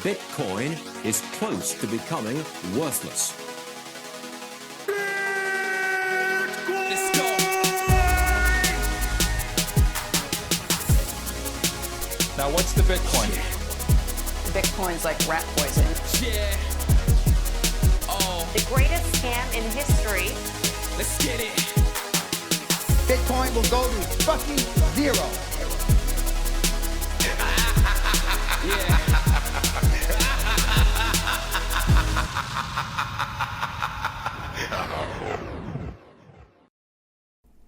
Bitcoin is close to becoming worthless. Let's go. Now, what's the Bitcoin? Bitcoin's like rat poison. Yeah. Oh, The greatest scam in history. let's get it. Bitcoin will go to fucking zero. Yeah.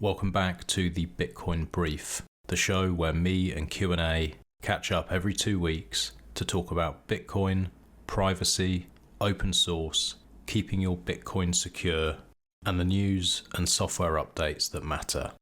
Welcome back to the Bitcoin Brief, the show where me and Q&A catch up every 2 weeks to talk about Bitcoin, privacy, open source, keeping your Bitcoin secure, and the news and software updates that matter.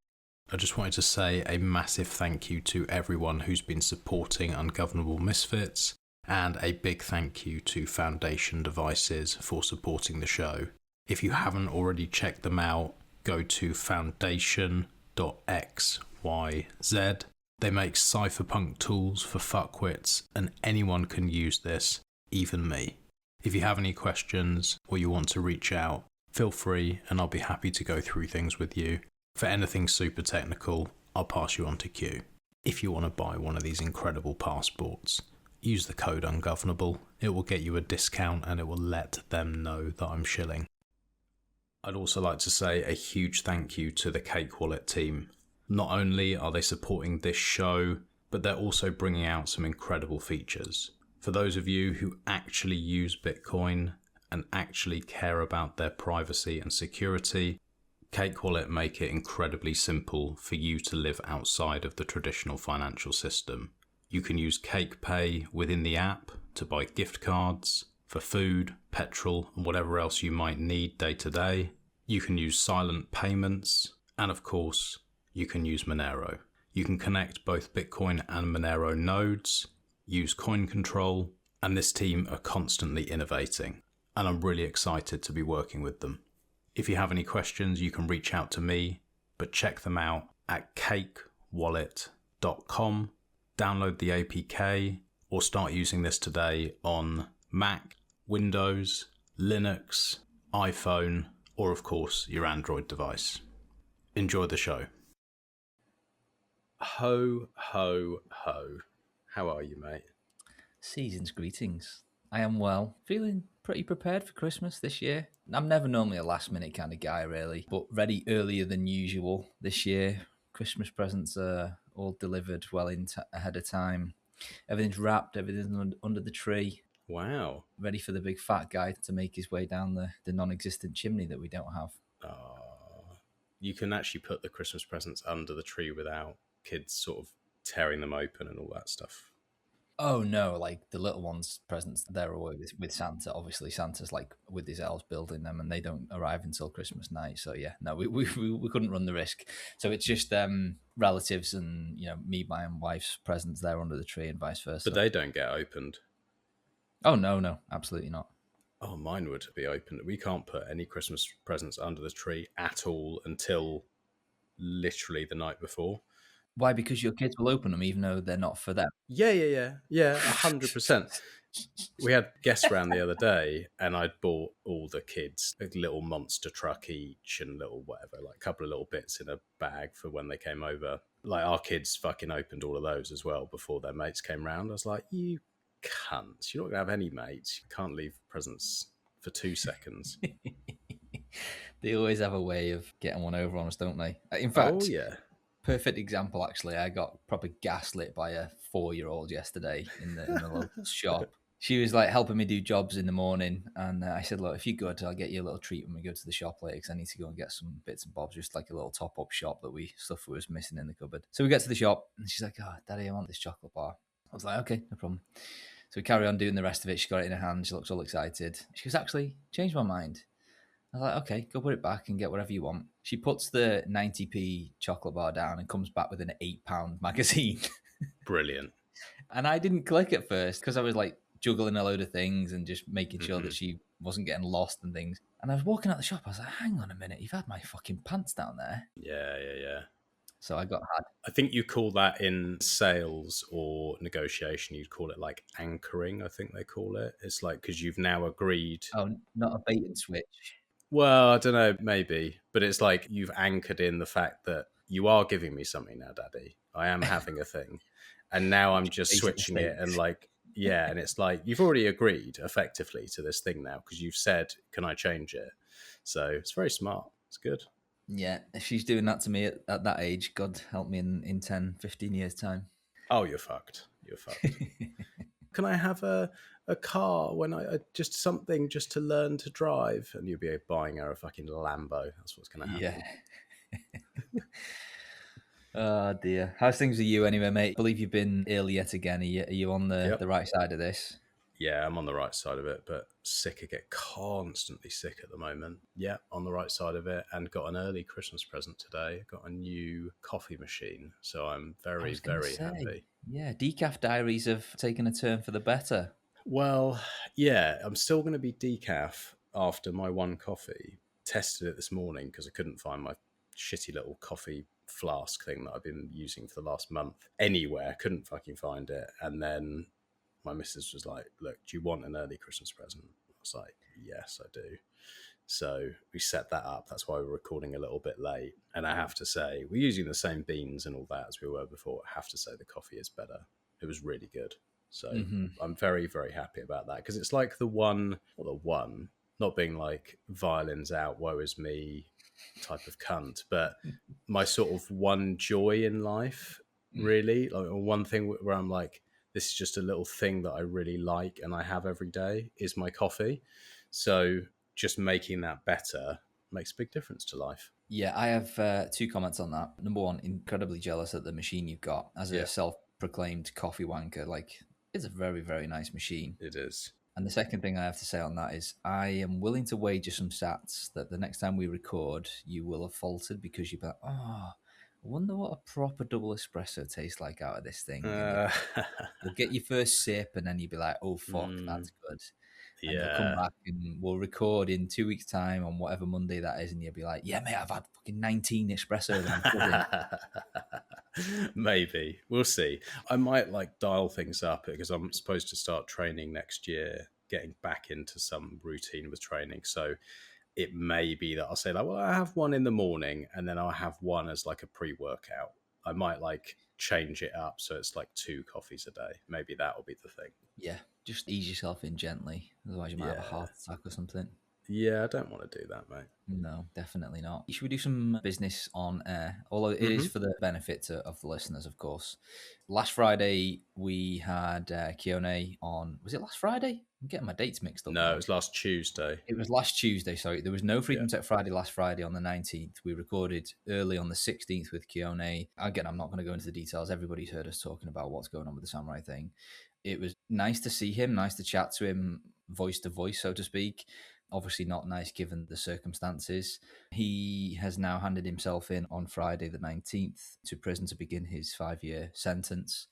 I just wanted to say a massive thank you to everyone who's been supporting Ungovernable Misfits, and a big thank you to Foundation Devices for supporting the show. If you haven't already checked them out, go to foundation.xyz. They make cypherpunk tools for fuckwits, and anyone can use this, even me. If you have any questions or you want to reach out, feel free and I'll be happy to go through things with you. For anything super technical, I'll pass you on to Q. If you want to buy one of these incredible passports, use the code Ungovernable. It will get you a discount and it will let them know that I'm shilling. I'd also like to say a huge thank you to the Cake Wallet team. Not only are they supporting this show, but they're also bringing out some incredible features. For those of you who actually use Bitcoin and actually care about their privacy and security, Cake Wallet make it incredibly simple for you to live outside of the traditional financial system. You can use Cake Pay within the app to buy gift cards for food, petrol, and whatever else you might need day to day. You can use silent payments, and of course, you can use Monero. You can connect both Bitcoin and Monero nodes, use coin control, and this team are constantly innovating, and I'm really excited to be working with them. If you have any questions, you can reach out to me, but check them out at cakewallet.com. Download the APK or start using this today on Mac, Windows, Linux, iPhone, or of course your Android device. Enjoy the show. Ho, ho, ho. How are you, mate? Season's greetings. I am well. Feeling pretty prepared for Christmas this year. I'm never normally a last minute kind of guy, really, but ready earlier than usual this year. Christmas presents are all delivered well ahead of time. Everything's wrapped, everything's under the tree. Wow. Ready for the big fat guy to make his way down the non-existent chimney that we don't have. You can actually put the Christmas presents under the tree without kids sort of tearing them open and all that stuff. Oh no, like the little ones' presents, they're always with Santa. Obviously, Santa's like with his elves building them, and they don't arrive until Christmas night. So yeah, no, we couldn't run the risk. So it's just relatives and me buying wife's presents there under the tree and vice versa. But they don't get opened. Oh no, absolutely not. Oh, mine would be opened. We can't put any Christmas presents under the tree at all until literally the night before. Why? Because your kids will open them even though they're not for them. Yeah, 100%. We had guests around the other day, and I'd bought all the kids a little monster truck each and little whatever, like a couple of little bits in a bag for when they came over. Like our kids fucking opened all of those as well before their mates came round. I was like, you cunts, you're not going to have any mates. You can't leave presents for 2 seconds. They always have a way of getting one over on us, don't they? In fact, oh yeah. Perfect example, actually. I got proper gaslit by a 4-year-old yesterday in the local shop. She was like helping me do jobs in the morning, and I said, "Look, if you're good, I'll get you a little treat when we go to the shop later because I need to go and get some bits and bobs, just like a little top-up shop stuff we was missing in the cupboard." So we get to the shop, and she's like, "Oh, Daddy, I want this chocolate bar." I was like, "Okay, no problem." So we carry on doing the rest of it. She got it in her hand. She looks all excited. She goes, "Actually, changed my mind." I was like, "Okay, go put it back and get whatever you want." She puts the 90p chocolate bar down and comes back with an £8 magazine. Brilliant. And I didn't click at first because I was like juggling a load of things and just making sure that she wasn't getting lost and things. And I was walking out the shop. I was like, "Hang on a minute, you've had my fucking pants down there." Yeah. So I got had. I think you call that in sales or negotiation, you'd call it like anchoring, I think they call it. It's like because you've now agreed. Oh, not a bait and switch. Well, I don't know, maybe. But it's like you've anchored in the fact that you are giving me something now, Daddy. I am having a thing. And now I'm just Basic switching it and like, yeah. And it's like you've already agreed effectively to this thing now because you've said, can I change it? So it's very smart. It's good. Yeah, if she's doing that to me at that age, God help me in 10, 15 years' time. Oh, you're fucked. You're fucked. Can I have a car when I just something just to learn to drive? And you'll be buying her a fucking Lambo. That's what's going to happen. Yeah. Oh dear. How's things with you anyway, mate? I believe you've been ill yet again. Are you on the right side of this? Yeah, I'm on the right side of it, but sick. I get constantly sick at the moment. Yeah, on the right side of it, and got an early Christmas present today. Got a new coffee machine, so I'm very, very happy. Yeah, Decaf Diaries have taken a turn for the better. Well, yeah, I'm still going to be decaf after my one coffee. Tested it this morning because I couldn't find my shitty little coffee flask thing that I've been using for the last month anywhere. Couldn't fucking find it. And then my missus was like, look, do you want an early Christmas present? I was like, yes, I do. So we set that up. That's why we're recording a little bit late. And I have to say, we're using the same beans and all that as we were before. I have to say the coffee is better. It was really good. So I'm very, very happy about that because it's like not being like violins out, woe is me type of cunt, but my sort of one joy in life, really, like one thing where I'm like, this is just a little thing that I really like and I have every day is my coffee. So just making that better makes a big difference to life. Yeah, I have 2 comments on that. Number one, incredibly jealous at the machine you've got as a self-proclaimed coffee wanker. Like, it's a very, very nice machine. It is. And the second thing I have to say on that is I am willing to wager some stats that the next time we record, you will have faltered because you'll be like, oh, I wonder what a proper double espresso tastes like out of this thing. You'll get your first sip and then you'll be like, oh, fuck, that's good. And you'll come back and we'll record in 2 weeks' time on whatever Monday that is. And you'll be like, yeah, mate, I've had fucking 19 espressos. Maybe. We'll see. I might like dial things up because I'm supposed to start training next year, getting back into some routine with training. So it may be that I'll say like, well, I have one in the morning and then I'll have one as like a pre-workout. I might like change it up so it's like 2 coffees a day. Maybe that'll be the thing. Yeah, just ease yourself in gently. Otherwise you might have a heart attack or something. Yeah, I don't want to do that, mate. No, definitely not. Should we do some business on air? Although it is for the benefit of the listeners, of course. Last Friday, we had Keone on. Was it last Friday? I'm getting my dates mixed up. No, it was last Tuesday. It was last Tuesday, sorry. There was no Freedom Tech Friday last Friday on the 19th. We recorded early on the 16th with Keone. Again, I'm not going to go into the details. Everybody's heard us talking about what's going on with the Samourai thing. It was nice to see him, nice to chat to him, voice to voice, so to speak. Obviously not nice given the circumstances. He has now handed himself in on Friday the 19th to prison to begin his 5-year sentence.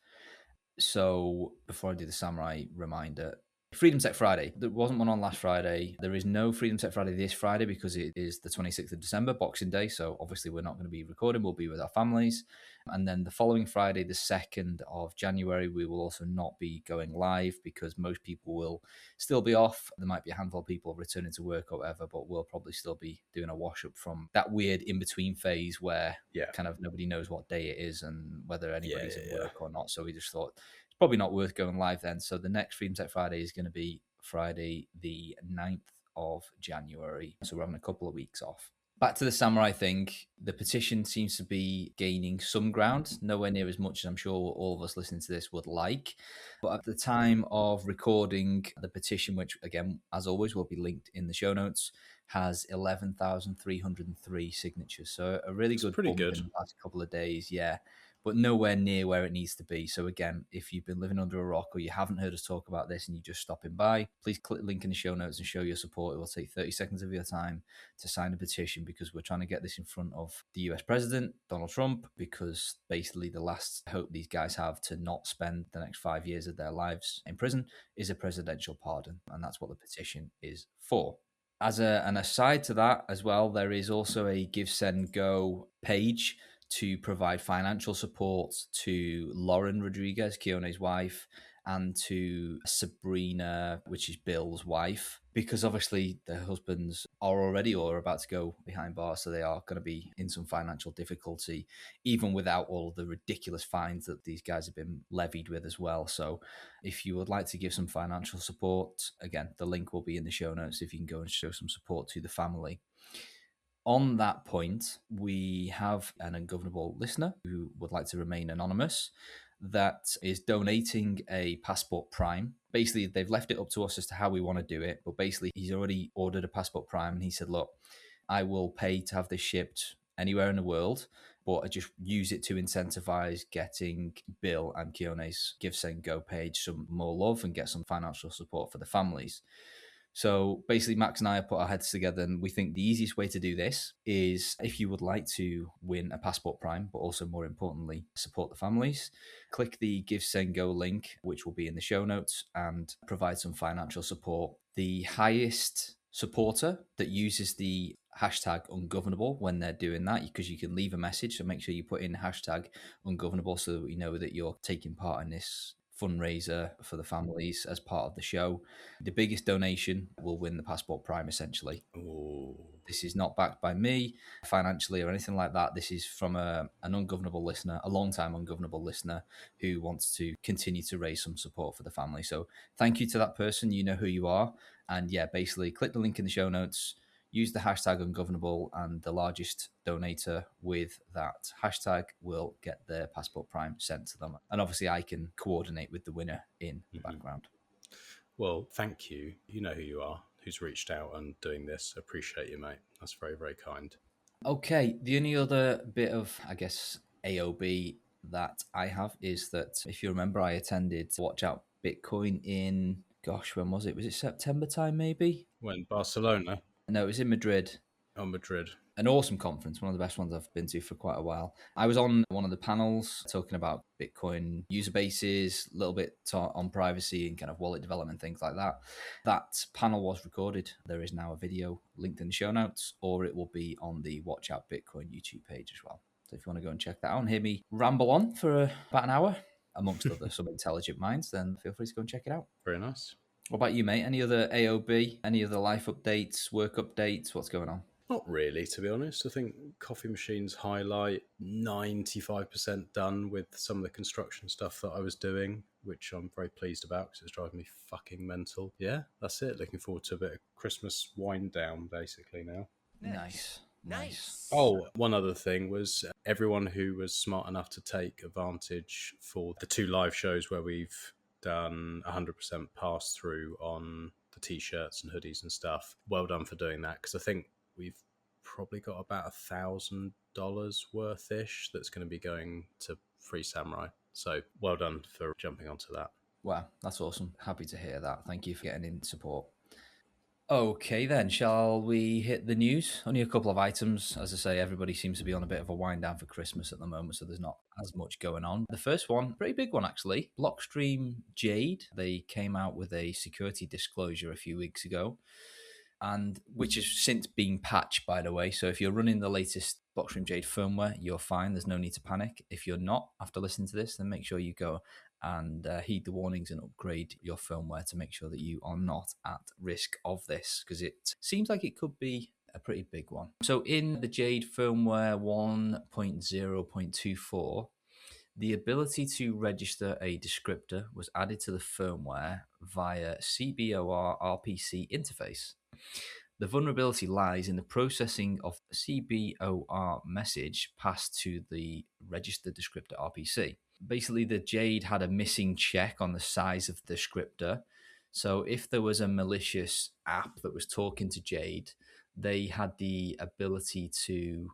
So before I do the Samourai reminder, Freedom Tech Friday. There wasn't one on last Friday. There is no Freedom Tech Friday this Friday because it is the 26th of December, Boxing Day. So obviously we're not going to be recording. We'll be with our families. And then the following Friday, the 2nd of January, we will also not be going live because most people will still be off. There might be a handful of people returning to work or whatever, but we'll probably still be doing a wash up from that weird in-between phase where kind of nobody knows what day it is and whether anybody's at work or not. So we just thought, probably not worth going live then. So the next Freedom Tech Friday is going to be Friday the 9th of January. So we're having a couple of weeks off. Back to the Samourai thing, the petition seems to be gaining some ground, nowhere near as much as I'm sure all of us listening to this would like. But at the time of recording, the petition, which again, as always, will be linked in the show notes, has 11,303 signatures. So a really good bump in the past couple of days, but nowhere near where it needs to be. So again, if you've been living under a rock or you haven't heard us talk about this and you're just stopping by, please click the link in the show notes and show your support. It will take 30 seconds of your time to sign a petition because we're trying to get this in front of the US president, Donald Trump, because basically the last hope these guys have to not spend the next 5 years of their lives in prison is a presidential pardon. And that's what the petition is for. As an aside to that as well, there is also a Give, Send, Go page to provide financial support to Lauren Rodriguez, Keone's wife, and to Sabrina, which is Bill's wife, because obviously their husbands are already or are about to go behind bars, so they are going to be in some financial difficulty, even without all of the ridiculous fines that these guys have been levied with as well. So if you would like to give some financial support, again, the link will be in the show notes if you can go and show some support to the family. On that point, we have an ungovernable listener who would like to remain anonymous that is donating a Passport Prime. Basically, they've left it up to us as to how we want to do it, but basically he's already ordered a Passport Prime and he said, look, I will pay to have this shipped anywhere in the world, but I just use it to incentivize getting Bill and Keone's Give, Send, Go page some more love and get some financial support for the families. So basically, Max and I have put our heads together, and we think the easiest way to do this is if you would like to win a Passport Prime, but also more importantly, support the families, click the Give, Send, Go link, which will be in the show notes, and provide some financial support. The highest supporter that uses the hashtag ungovernable when they're doing that, because you can leave a message, so make sure you put in hashtag ungovernable so that we know that you're taking part in this fundraiser for the families as part of the show. The biggest donation will win the Passport Prime, essentially. Ooh. This is not backed by me financially or anything like that. This is from an ungovernable listener, a long-time ungovernable listener who wants to continue to raise some support for the family. So thank you to that person. You know who you are. And yeah, basically click the link in the show notes, use the hashtag ungovernable, and the largest donator with that hashtag will get their Passport Prime sent to them. And obviously I can coordinate with the winner in the background. Well, thank you. You know who you are, who's reached out and doing this. Appreciate you, mate. That's very, very kind. Okay, the only other bit of, I guess, AOB that I have is that if you remember, I attended Watch Out Bitcoin in, gosh, when was it? Was it September time maybe? When Barcelona? No, it was in Madrid. Oh, Madrid. An awesome conference, one of the best ones I've been to for quite a while. I was on one of the panels talking about Bitcoin user bases, a little bit on privacy and kind of wallet development, things like that. That panel was recorded. There is now a video linked in the show notes, or it will be on the Watch Out Bitcoin YouTube page as well. So if you want to go and check that out and hear me ramble on for about an hour, amongst other some intelligent minds, then feel free to go and check it out. Very nice. What about you, mate? Any other AOB? Any other life updates, work updates? What's going on? Not really, to be honest. I think Coffee Machine's highlight, 95% done with some of the construction stuff that I was doing, which I'm very pleased about because it's driving me fucking mental. Yeah, that's it. Looking forward to a bit of Christmas wind down, basically, now. Nice. Oh, one other thing was everyone who was smart enough to take advantage for the 2 live shows where we've done 100% pass through on the t-shirts and hoodies and stuff. Well done for doing that, because I think we've probably got about $1,000 worth-ish that's going to be going to Free Samurai. So well done for jumping onto that. Wow, that's awesome. Happy to hear that. Thank you for getting in support. Okay then, shall we hit the news? Only a couple of items. As I say, everybody seems to be on a bit of a wind down for Christmas at the moment, so there's not as much going on. The first one, pretty big one actually, Blockstream Jade. They came out with a security disclosure a few weeks ago, and which has since been patched, by the way. So if you're running the latest Blockstream Jade firmware, you're fine. There's no need to panic. If you're not, after listening to this, then make sure you go and heed the warnings and upgrade your firmware to make sure that you are not at risk of this, because it seems like it could be a pretty big one. So in the Jade firmware 1.0.24, the ability to register a descriptor was added to the firmware via CBOR RPC interface. The vulnerability lies in the processing of the CBOR message passed to the register descriptor RPC. Basically, the Jade had a missing check on the size of the descriptor. So if there was a malicious app that was talking to Jade, they had the ability to,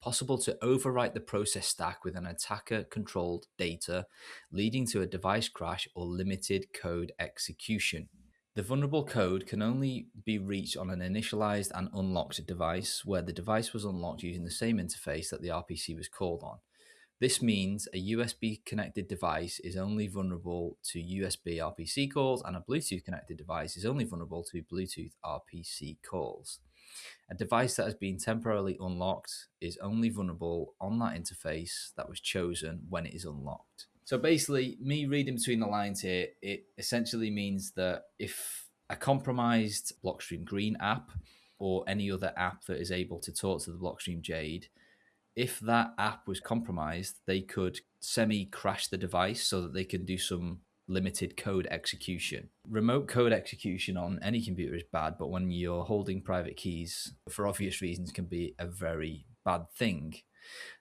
possible to overwrite the process stack with an attacker-controlled data, leading to a device crash or limited code execution. The vulnerable code can only be reached on an initialized and unlocked device where the device was unlocked using the same interface that the RPC was called on. This means a USB-connected device is only vulnerable to USB RPC calls, and a Bluetooth-connected device is only vulnerable to Bluetooth RPC calls. A device that has been temporarily unlocked is only vulnerable on that interface that was chosen when it is unlocked. So basically, me reading between the lines here, it essentially means that if a compromised Blockstream Green app or any other app that is able to talk to the Blockstream Jade, if that app was compromised, they could semi-crash the device so that they can do some limited code execution. Remote code execution on any computer is bad, but when you're holding private keys, for obvious reasons, can be a very bad thing.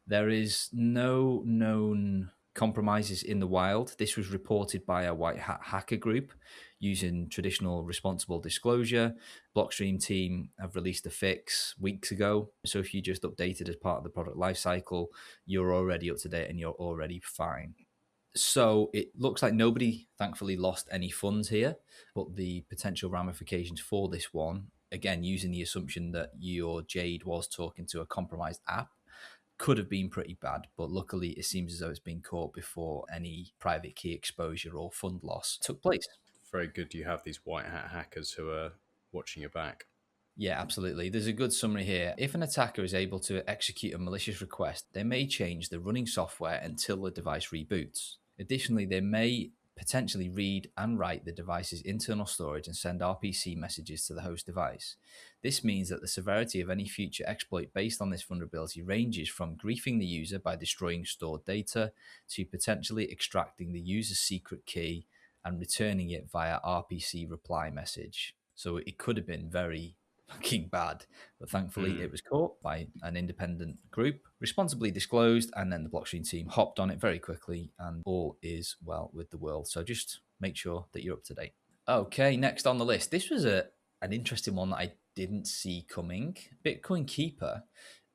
There is no known compromises in the wild. This was reported by a white hat hacker group using traditional responsible disclosure. Blockstream team have released a fix weeks ago. So if you just updated as part of the product lifecycle, you're already up to date and you're already fine. So it looks like nobody, thankfully, lost any funds here, but the potential ramifications for this one, again, using the assumption that your Jade was talking to a compromised app, could have been pretty bad, but luckily it seems as though it's been caught before any private key exposure or fund loss took place. Very good you have these white hat hackers who are watching your back. Yeah, absolutely. There's a good summary here. If an attacker is able to execute a malicious request, they may change the running software until the device reboots. Additionally, they may potentially read and write the device's internal storage and send RPC messages to the host device. This means that the severity of any future exploit based on this vulnerability ranges from griefing the user by destroying stored data to potentially extracting the user's secret key and returning it via RPC reply message. So it could have been very fucking bad, but thankfully it was caught by an independent group, responsibly disclosed, and then the Blockstream team hopped on it very quickly, and all is well with the world. So just make sure that you're up to date. Okay, next on the list. This was an interesting one that I didn't see coming. Bitcoin Keeper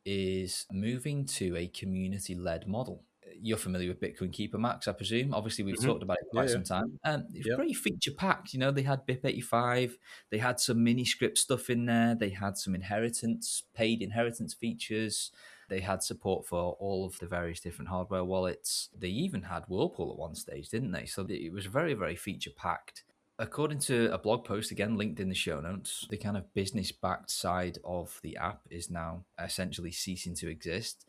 is moving to a community-led model. You're familiar with Bitcoin Keeper, Max, I presume. Obviously, we've talked about it for quite some time. It's pretty feature-packed. You know, they had BIP85. They had some mini-script stuff in there. They had some paid inheritance features. They had support for all of the various different hardware wallets. They even had Whirlpool at one stage, didn't they? So it was very, very feature-packed. According to a blog post, again, linked in the show notes, the kind of business-backed side of the app is now essentially ceasing to exist.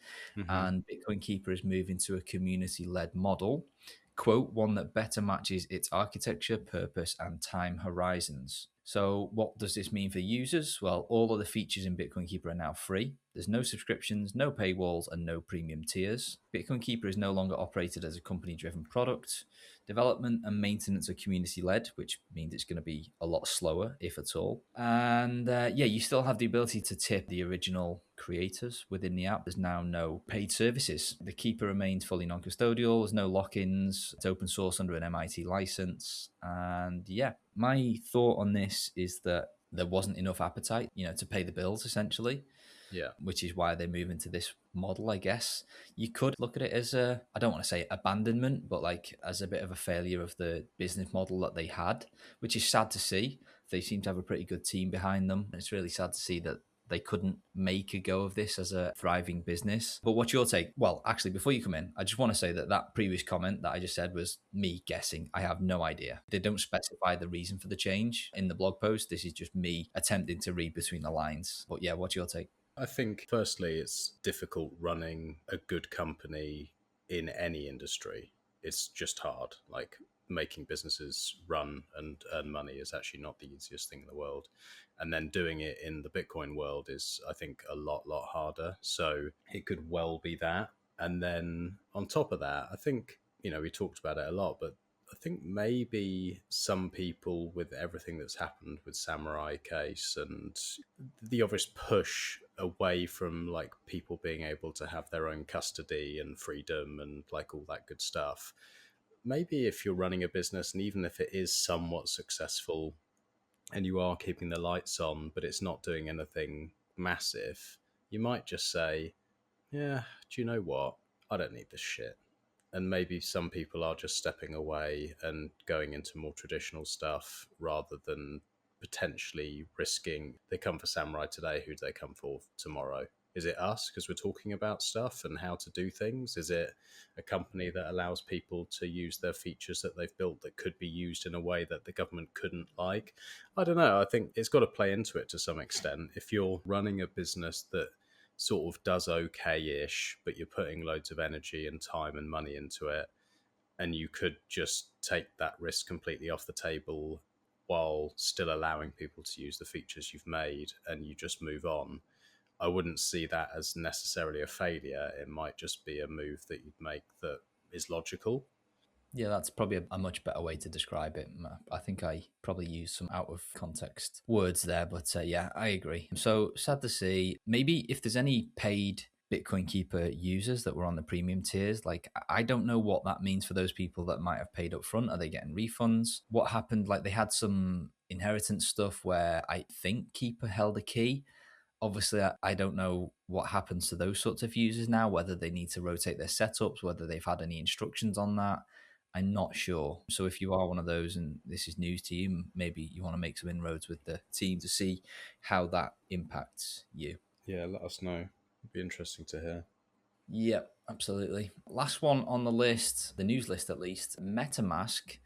And Bitcoin Keeper is moving to a community-led model, quote, one that better matches its architecture, purpose, and time horizons. So what does this mean for users? Well, all of the features in Bitcoin Keeper are now free. There's no subscriptions, no paywalls, and no premium tiers. Bitcoin Keeper is no longer operated as a company-driven product. Development and maintenance are community-led, which means it's going to be a lot slower, if at all. And you still have the ability to tip the original creators within the app. There's now no paid services. The Keeper remains fully non-custodial. There's no lock-ins. It's open source under an MIT license. And yeah, my thought on this is that there wasn't enough appetite, to pay the bills, essentially. Yeah. Which is why they move into this model, I guess. You could look at it as I don't want to say abandonment, but like as a bit of a failure of the business model that they had, which is sad to see. They seem to have a pretty good team behind them. It's really sad to see that they couldn't make a go of this as a thriving business. But what's your take? Well, actually, before you come in, I just want to say that previous comment that I just said was me guessing. I have no idea. They don't specify the reason for the change in the blog post. This is just me attempting to read between the lines. But yeah, what's your take? I think, firstly, it's difficult running a good company in any industry. It's just hard. Like, making businesses run and earn money is actually not the easiest thing in the world. And then doing it in the Bitcoin world is, I think, a lot harder. So it could well be that. And then on top of that, I think, we talked about it a lot, but I think maybe some people, with everything that's happened with Samourai case and the obvious push away from like people being able to have their own custody and freedom and like all that good stuff, maybe if you're running a business and even if it is somewhat successful and you are keeping the lights on, but it's not doing anything massive, you might just say, yeah, do you know what? I don't need this shit. And maybe some people are just stepping away and going into more traditional stuff rather than potentially risking they come for Samourai today, who do they come for tomorrow? Is it us because we're talking about stuff and how to do things? Is it a company that allows people to use their features that they've built that could be used in a way that the government couldn't like? I don't know. I think it's got to play into it to some extent. If you're running a business that sort of does okay-ish, but you're putting loads of energy and time and money into it, and you could just take that risk completely off the table while still allowing people to use the features you've made, and you just move on, I wouldn't see that as necessarily a failure. It might just be a move that you'd make that is logical. Yeah, that's probably a much better way to describe it. I think I probably used some out of context words there, but yeah, I agree. So sad to see. Maybe if there's any paid Bitcoin Keeper users that were on the premium tiers, like I don't know what that means for those people that might have paid up front. Are they getting refunds? What happened? Like they had some inheritance stuff where I think Keeper held a key. Obviously, I don't know what happens to those sorts of users now, whether they need to rotate their setups, whether they've had any instructions on that. I'm not sure. So if you are one of those and this is news to you, maybe you want to make some inroads with the team to see how that impacts you. Yeah, let us know. It'd be interesting to hear. Yep, absolutely. Last one on the list, the news list at least, Metamask,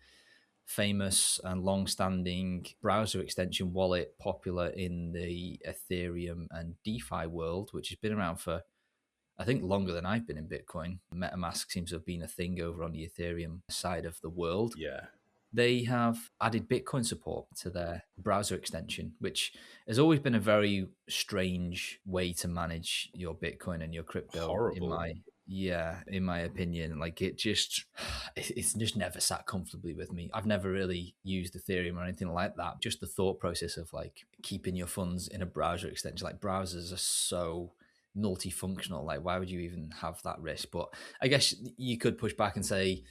famous and long-standing browser extension wallet, popular in the Ethereum and DeFi world, which has been around for, I think, longer than I've been in Bitcoin. MetaMask seems to have been a thing over on the Ethereum side of the world. Yeah. They have added Bitcoin support to their browser extension, which has always been a very strange way to manage your Bitcoin and your crypto. Horrible. In my opinion. Like it's just never sat comfortably with me. I've never really used Ethereum or anything like that. Just the thought process of like keeping your funds in a browser extension. Like browsers are so multifunctional. Like why would you even have that risk? But I guess you could push back and say,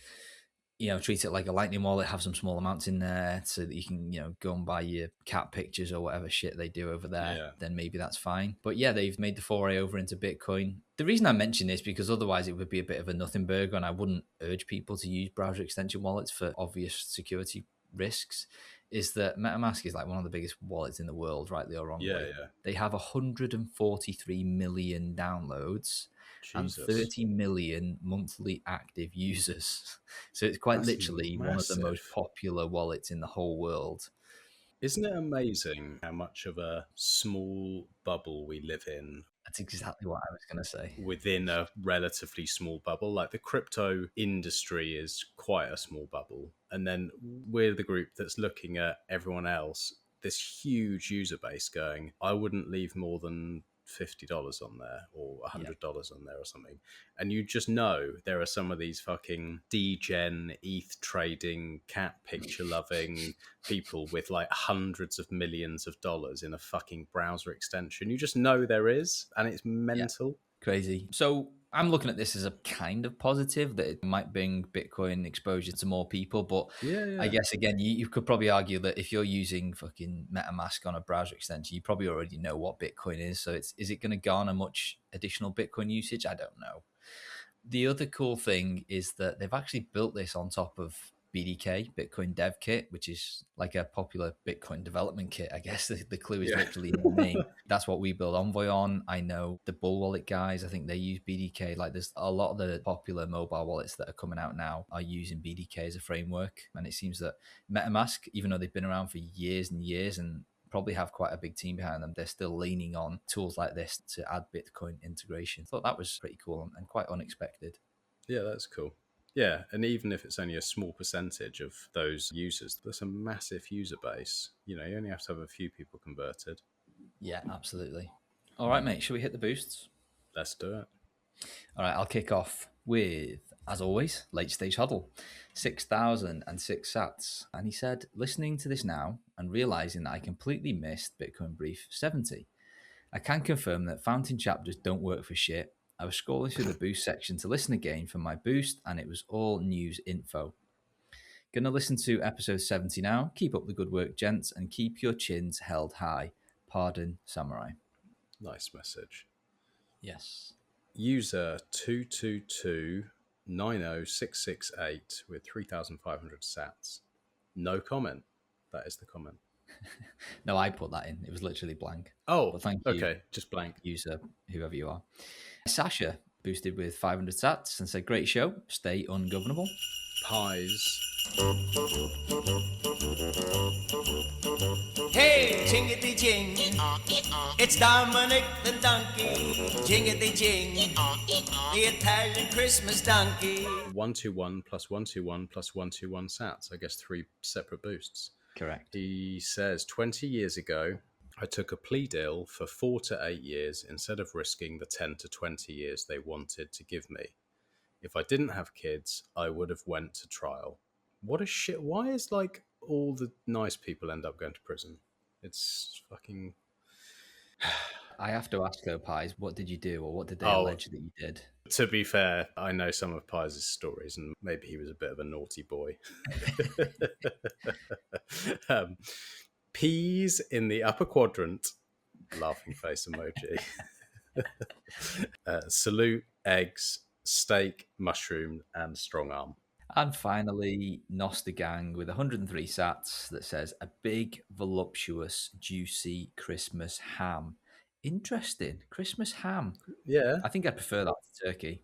treat it like a Lightning wallet, have some small amounts in there so that you can, go and buy your cat pictures or whatever shit they do over there. Yeah. Then maybe that's fine. But yeah, they've made the foray over into Bitcoin. The reason I mention this because otherwise it would be a bit of a nothing burger, and I wouldn't urge people to use browser extension wallets for obvious security risks, is that MetaMask is like one of the biggest wallets in the world, rightly or wrongly. Yeah. They have 143 million downloads. Jesus. And 30 million monthly active users. So it's quite literally massive. One of the most popular wallets in the whole world. Isn't it amazing how much of a small bubble we live in? That's exactly what I was going to say. Within a relatively small bubble. Like the crypto industry is quite a small bubble. And then we're the group that's looking at everyone else, this huge user base going, I wouldn't leave more than $50 on there or $100 on there or something, and you just know there are some of these fucking degen ETH trading cat picture loving people with like hundreds of millions of dollars in a fucking browser extension. You just know there is, and it's mental. Crazy. So I'm looking at this as a kind of positive that it might bring Bitcoin exposure to more people. But I guess, again, you could probably argue that if you're using fucking MetaMask on a browser extension, you probably already know what Bitcoin is. So is it going to garner much additional Bitcoin usage? I don't know. The other cool thing is that they've actually built this on top of BDK, Bitcoin Dev Kit, which is like a popular Bitcoin development kit. I guess the clue is literally in the name. That's what we build Envoy on. I know the Bull Wallet guys, I think they use BDK. Like there's a lot of the popular mobile wallets that are coming out now are using BDK as a framework. And it seems that MetaMask, even though they've been around for years and years and probably have quite a big team behind them, they're still leaning on tools like this to add Bitcoin integration. Thought that was pretty cool and quite unexpected. Yeah, that's cool. Yeah, and even if it's only a small percentage of those users, there's a massive user base. You only have to have a few people converted. Yeah, absolutely. All right, mate, shall we hit the boosts? Let's do it. All right, I'll kick off with, as always, Late Stage Huddle, 6,006 sats. And he said, listening to this now and realizing that I completely missed Bitcoin Brief 70. I can confirm that fountain chapters don't work for shit. I was scrolling through the boost section to listen again for my boost, and it was all news info. Gonna listen to episode 70 now. Keep up the good work, gents, and keep your chins held high. PardonSamourai. Nice message. Yes. User 222-90668 with 3,500 sats. No comment. That is the comment. No, I put that in. It was literally blank. Oh, But thank you, okay, just blank. user, whoever you are. Sasha boosted with 500 sats and said, great show. Stay ungovernable. Pies. Hey, jingity jing. It's Dominic the donkey. Jingity jing. The Italian Christmas donkey. 121 plus 121 plus 121 sats. I guess 3 separate boosts. Correct. He says 20 years ago, I took a plea deal for 4 to 8 years instead of risking the 10 to 20 years they wanted to give me. If I didn't have kids, I would have went to trial. What a shit. Why is like all the nice people end up going to prison? It's fucking... I have to ask though, Pies, what did you do, or what did they allege that you did? To be fair, I know some of Pies' stories, and maybe he was a bit of a naughty boy. Peas in the upper quadrant, laughing face emoji. Salute, eggs, steak, mushroom, and strong arm. And finally, Noster Gang with 103 sats that says, a big, voluptuous, juicy Christmas ham. Interesting. Christmas ham. Yeah. I think I prefer that to turkey.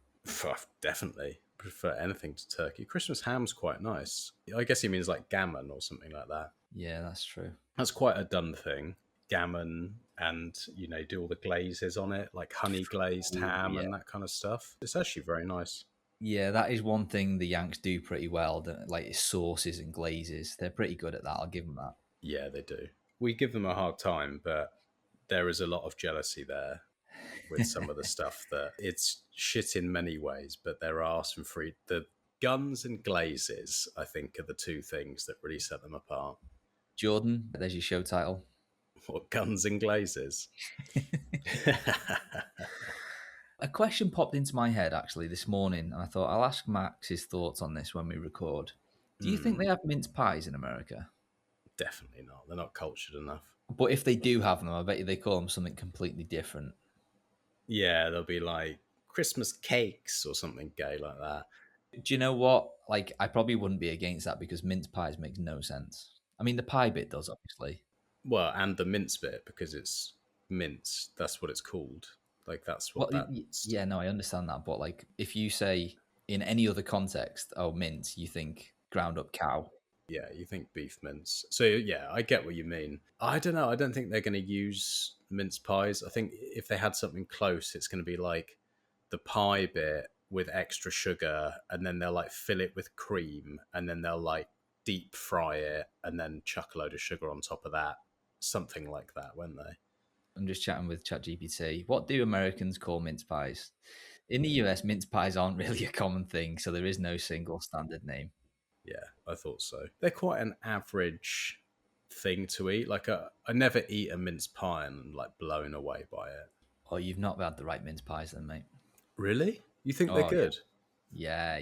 Definitely. Prefer anything to turkey. Christmas ham's quite nice. I guess he means like gammon or something like that. Yeah, that's true. That's quite a done thing. Gammon, and, you know, do all the glazes on it, like honey glazed ham and that kind of stuff. It's actually very nice. Yeah, that is one thing the Yanks do pretty well, like sauces and glazes. They're pretty good at that. I'll give them that. Yeah, they do. We give them a hard time, but there is a lot of jealousy there with some of the stuff that it's shit in many ways, but there are some free... The guns and glazes, I think, are the two things that really set them apart. Jordan, there's your show title. What, guns and glazes? A question popped into my head actually this morning, and I thought I'll ask Max his thoughts on this when we record. Do you think they have mince pies in America? Definitely not. They're not cultured enough. But if they do have them, I bet you they call them something completely different. Yeah, they'll be like Christmas cakes or something gay like that. Do you know what? Like, I probably wouldn't be against that because mince pies makes no sense. I mean, the pie bit does, obviously. Well, and the mince bit, because it's mince. That's what it's called. Like, that's what that's... Yeah, no, I understand that. But, like, if you say in any other context, oh, mince, you think ground up cow. Yeah, you think beef mince. So, yeah, I get what you mean. I don't know. I don't think they're going to use mince pies. I think if they had something close, it's going to be like the pie bit with extra sugar, and then they'll, like, fill it with cream, and then they'll, like, deep fry it, and then chuck a load of sugar on top of that. Something like that, won't they? I'm just chatting with ChatGPT. What do Americans call mince pies? In the US, mince pies aren't really a common thing, so there is no single standard name. Yeah, I thought so. They're quite an average thing to eat. Like, I never eat a mince pie and I'm, like, blown away by it. Oh, you've not had the right mince pies then, mate. Really? You think they're good? Yeah.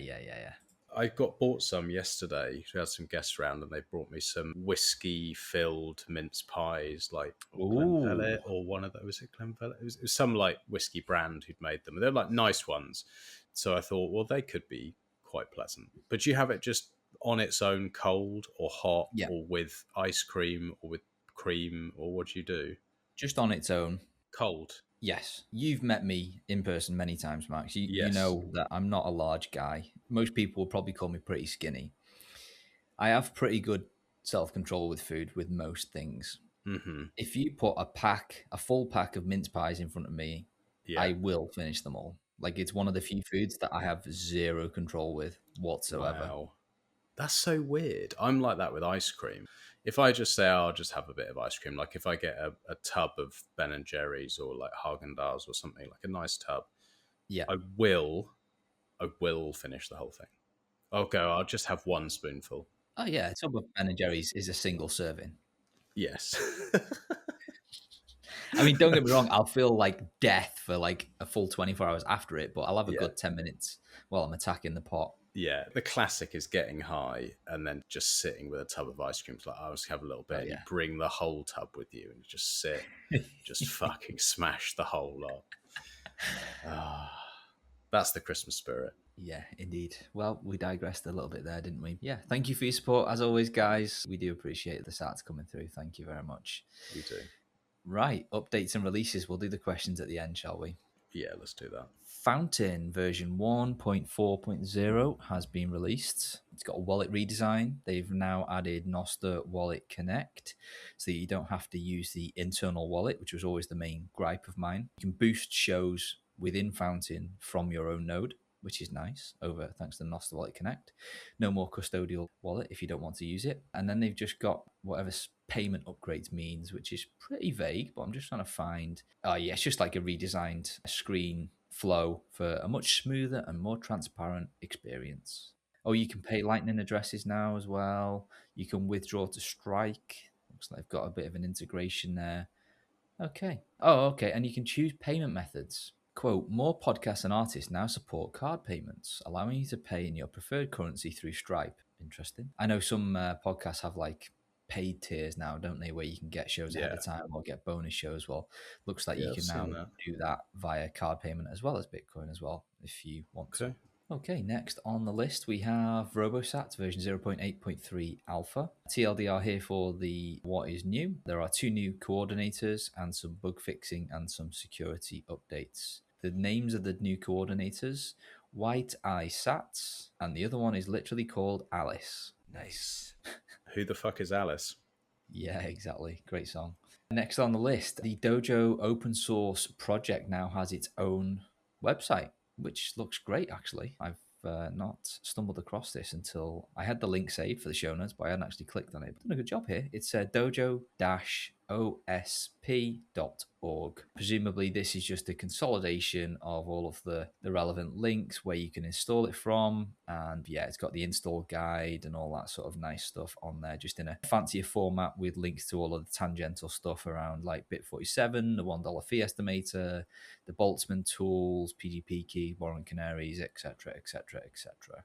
I bought some yesterday. We had some guests around and they brought me some whiskey-filled mince pies, like Glenvellet, or one of those. Was it Glenvellet? It was some, like, whiskey brand who'd made them. They're, like, nice ones. So I thought, well, they could be quite pleasant. But you have it just on its own, cold or hot, or with ice cream or with cream, or what do you do? Just on its own. Cold. Yes. You've met me in person many times, Max. You know that I'm not a large guy. Most people will probably call me pretty skinny. I have pretty good self-control with food, with most things. Mm-hmm. If you put a full pack of mince pies in front of me, I will finish them all. Like, it's one of the few foods that I have zero control with whatsoever. Wow. That's so weird. I'm like that with ice cream. If I just say, I'll just have a bit of ice cream, like if I get a tub of Ben and Jerry's or like Haagen-Dazs or something, like a nice tub, I will finish the whole thing. I'll just have one spoonful. Oh yeah, a tub of Ben and Jerry's is a single serving. Yes. I mean, don't get me wrong, I'll feel like death for like a full 24 hours after it, but I'll have a good 10 minutes while I'm attacking the pot. Yeah, the classic is getting high and then just sitting with a tub of ice cream. It's like, I'll just have a little bit. You bring the whole tub with you and just sit, just fucking smash the whole lot. That's the Christmas spirit. Yeah, indeed. Well, we digressed a little bit there, didn't we? Yeah, thank you for your support. As always, guys, we do appreciate the sats coming through. Thank you very much. We do. Right, updates and releases. We'll do the questions at the end, shall we? Yeah, let's do that. Fountain version 1.4.0 has been released. It's got a wallet redesign. They've now added Noster Wallet Connect, so that you don't have to use the internal wallet, which was always the main gripe of mine. You can boost shows within Fountain from your own node, which is nice, over thanks to Noster Wallet Connect. No more custodial wallet if you don't want to use it. And then they've just got whatever payment upgrades means, which is pretty vague, but I'm just trying to find. Oh, yeah, it's just like a redesigned screen flow for a much smoother and more transparent experience. Oh, you can pay Lightning addresses now as well. You can withdraw to Strike. Looks like they've got a bit of an integration there. Okay. Oh, okay. And you can choose payment methods. Quote, more podcasts and artists now support card payments, allowing you to pay in your preferred currency through Stripe. Interesting. I know some podcasts have like paid tiers now, don't they, where you can get shows ahead of time or get bonus shows. Well, looks like you can now do that via card payment as well as Bitcoin as well, if you want to. Okay, next on the list we have Robosats version 0.8.3 alpha. TLDR here for the what is new. There are 2 new coordinators and some bug fixing and some security updates. The names of the new coordinators, White Eye Sats, and the other one is literally called Alice. Nice. Who the fuck is Alice? Yeah, exactly. Great song. Next on the list, the Dojo open source project now has its own website, which looks great, actually. I've not stumbled across this until I had the link saved for the show notes, but I hadn't actually clicked on it. But done a good job here. It's dojo-osp.org. Presumably, this is just a consolidation of all of the relevant links where you can install it from. And yeah, it's got the install guide and all that sort of nice stuff on there, just in a fancier format with links to all of the tangential stuff around like Bit47, the $1 fee estimator, the Boltzmann tools, PGP key, warrant canaries, etc., etc., etc.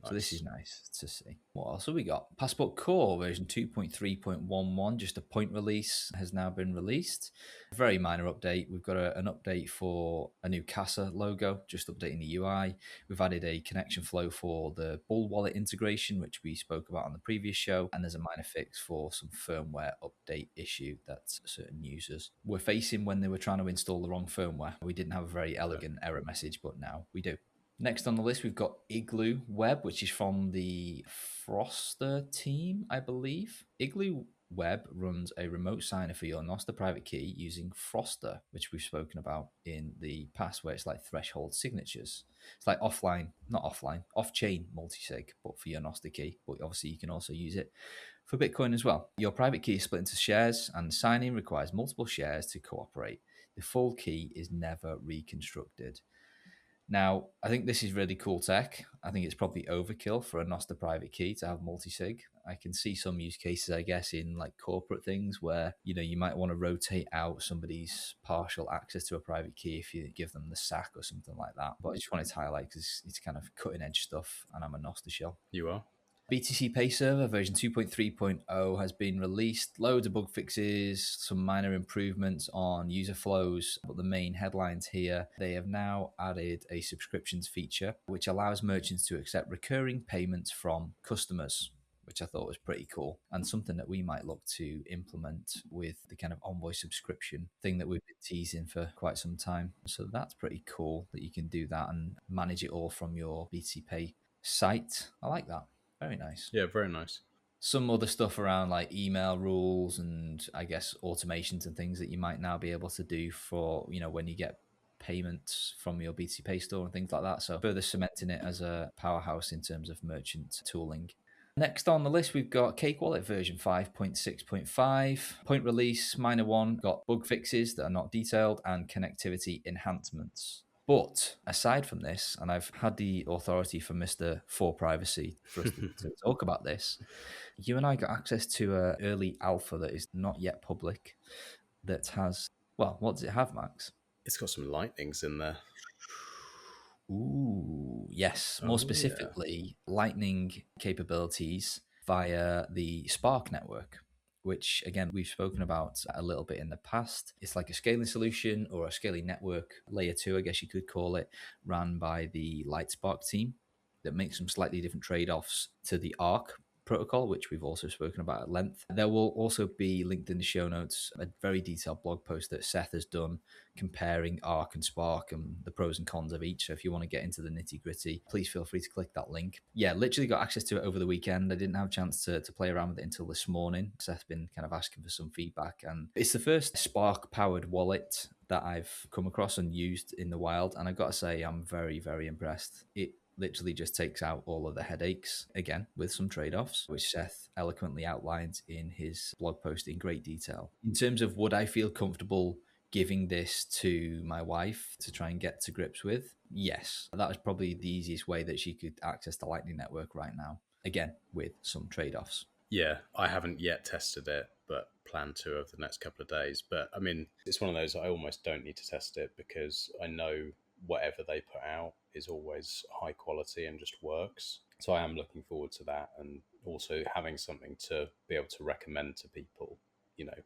So this is nice to see. What else have we got? Passport Core version 2.3.11, just a point release, has now been released. Very minor update. We've got an update for a new Casa logo, just updating the UI. We've added a connection flow for the Bull wallet integration, which we spoke about on the previous show. And there's a minor fix for some firmware update issue that certain users were facing when they were trying to install the wrong firmware. We didn't have a very elegant error message, but now we do. Next on the list, we've got Igloo Web, which is from the Froster team, I believe. Igloo Web runs a remote signer for your Noster private key using Froster, which we've spoken about in the past, where it's like threshold signatures. It's like off-chain multi-sig, but for your Noster key. But obviously, you can also use it for Bitcoin as well. Your private key is split into shares, and signing requires multiple shares to cooperate. The full key is never reconstructed. Now, I think this is really cool tech. I think it's probably overkill for a Noster private key to have multi-sig. I can see some use cases, I guess, in like corporate things where, you know, you might want to rotate out somebody's partial access to a private key if you give them the sack or something like that. But I just wanted to highlight because it's kind of cutting edge stuff and I'm a Noster shell. You are? BTC Payserver version 2.3.0 has been released. Loads of bug fixes, some minor improvements on user flows, but the main headlines here, they have now added a subscriptions feature, which allows merchants to accept recurring payments from customers, which I thought was pretty cool and something that we might look to implement with the kind of Envoy subscription thing that we've been teasing for quite some time. So that's pretty cool that you can do that and manage it all from your BTC Pay site. I like that. Very nice. Yeah, very nice. Some other stuff around like email rules and I guess automations and things that you might now be able to do for, you know, when you get payments from your BTC Pay store and things like that. So further cementing it as a powerhouse in terms of merchant tooling. Next on the list, we've got Cake Wallet version 5.6.5. Point release, minor one, got bug fixes that are not detailed and connectivity enhancements. But aside from this, and I've had the authority from Mr. For Privacy for us to talk about this, you and I got access to an early alpha that is not yet public that has, well, what does it have, Max? It's got some lightnings in there. Ooh, yes. More specifically, Lightning capabilities via the Spark network, which again, we've spoken about a little bit in the past. It's like a scaling solution or a scaling network, layer 2, I guess you could call it, ran by the Lightspark team that makes some slightly different trade-offs to the ARC protocol, which we've also spoken about at length. There will also be linked in the show notes a very detailed blog post that Seth has done comparing ARC and Spark and the pros and cons of each. So if you want to get into the nitty gritty, please feel free to click that link. Yeah, literally got access to it over the weekend. I didn't have a chance to play around with it until this morning. Seth's been kind of asking for some feedback, and it's the first Spark powered wallet that I've come across and used in the wild. And I got to say, I'm very, very impressed. It literally just takes out all of the headaches, again, with some trade-offs, which Seth eloquently outlines in his blog post in great detail. In terms of would I feel comfortable giving this to my wife to try and get to grips with? Yes. That is probably the easiest way that she could access the Lightning Network right now, again, with some trade-offs. Yeah, I haven't yet tested it, but plan to over the next couple of days. But I mean, it's one of those I almost don't need to test it because I know whatever they put out is always high quality and just works. So I am looking forward to that, and also having something to be able to recommend to people, you know,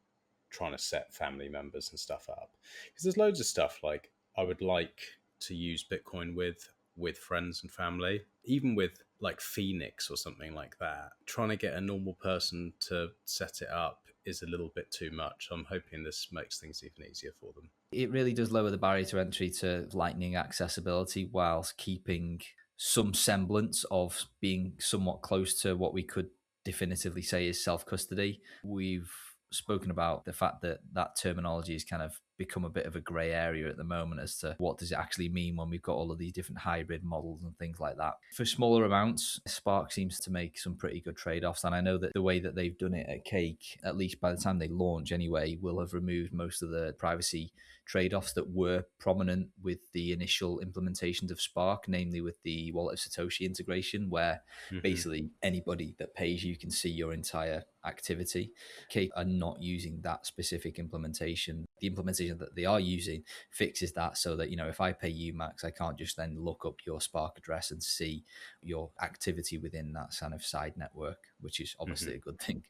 trying to set family members and stuff up. Because there's loads of stuff like I would like to use Bitcoin with friends and family, even with like Phoenix or something like that. Trying to get a normal person to set it up is a little bit too much. I'm hoping this makes things even easier for them. It really does lower the barrier to entry to Lightning accessibility whilst keeping some semblance of being somewhat close to what we could definitively say is self-custody. We've spoken about the fact that that terminology has kind of become a bit of a grey area at the moment as to what does it actually mean when we've got all of these different hybrid models and things like that. For smaller amounts, Spark seems to make some pretty good trade-offs, and I know that the way that they've done it at Cake, at least by the time they launch anyway, will have removed most of the privacy trade-offs that were prominent with the initial implementations of Spark, namely with the Wallet of Satoshi integration, where basically anybody that pays you can see your entire activity. Cake are not using that specific implementation. The implementation that they are using fixes that so that, you know, if I pay you, Max, I can't just then look up your Spark address and see your activity within that kind of side network, which is obviously a good thing.